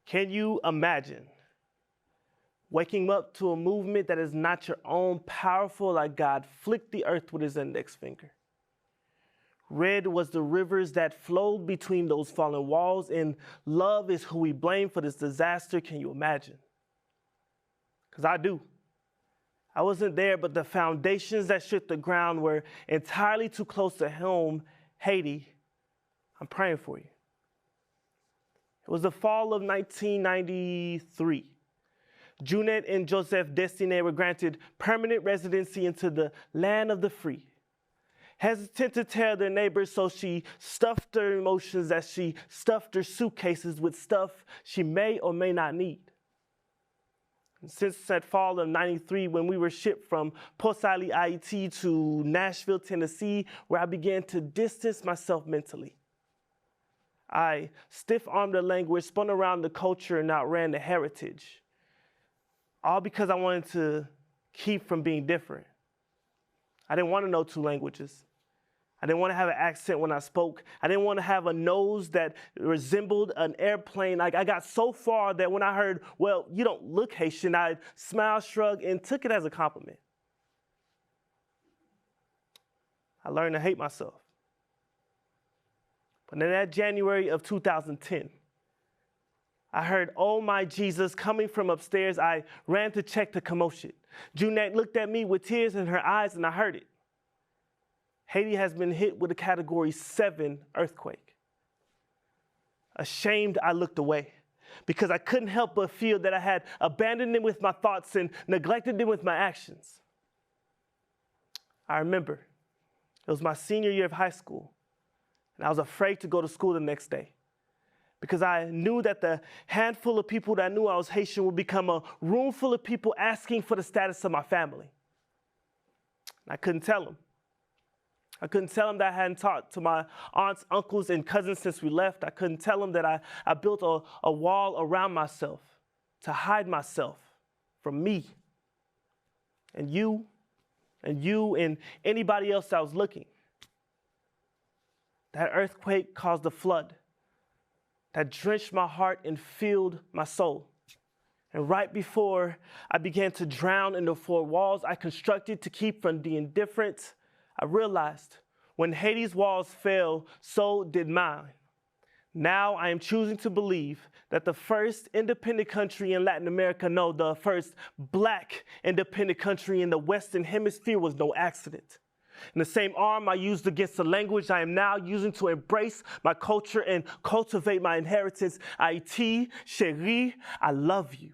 Can you imagine waking up to a movement that is not your own, powerful like God flicked the earth with his index finger? Red was the rivers that flowed between those fallen walls, and love is who we blame for this disaster. Can you imagine? Because I do. I wasn't there, but the foundations that shook the ground were entirely too close to home. Haiti, I'm praying for you. It was the fall of 1993. Junette and Joseph Destiné were granted permanent residency into the land of the free. Hesitant to tell their neighbors, so she stuffed her emotions as she stuffed her suitcases with stuff she may or may not need. And since that fall of 93, when we were shipped from Posali, Aiti to Nashville, Tennessee, where I began to distance myself mentally, I stiff-armed the language, spun around the culture, and outran the heritage. All because I wanted to keep from being different. I didn't want to know two languages. I didn't want to have an accent when I spoke. I didn't want to have a nose that resembled an airplane. I got so far that when I heard, well, you don't look Haitian, I smiled, shrugged, and took it as a compliment. I learned to hate myself. But in that January of 2010, I heard, "Oh my Jesus," coming from upstairs. I ran to check the commotion. Junette looked at me with tears in her eyes, and I heard it. Haiti has been hit with a Category 7 earthquake. Ashamed, I looked away because I couldn't help but feel that I had abandoned them with my thoughts and neglected them with my actions. I remember it was my senior year of high school, and I was afraid to go to school the next day because I knew that the handful of people that knew I was Haitian would become a room full of people asking for the status of my family. And I couldn't tell them. I couldn't tell them that I hadn't talked to my aunts, uncles, and cousins since we left. I couldn't tell them that I built a wall around myself to hide myself from me and you and anybody else that was looking. That earthquake caused a flood that drenched my heart and filled my soul. And right before I began to drown in the four walls I constructed to keep from the indifference, I realized when Haiti's walls fell, so did mine. Now I am choosing to believe that the first independent country in Latin America, no, the first Black independent country in the Western Hemisphere was no accident. And the same arm I used against the language I am now using to embrace my culture and cultivate my inheritance. Aiti, Cheri, I love you.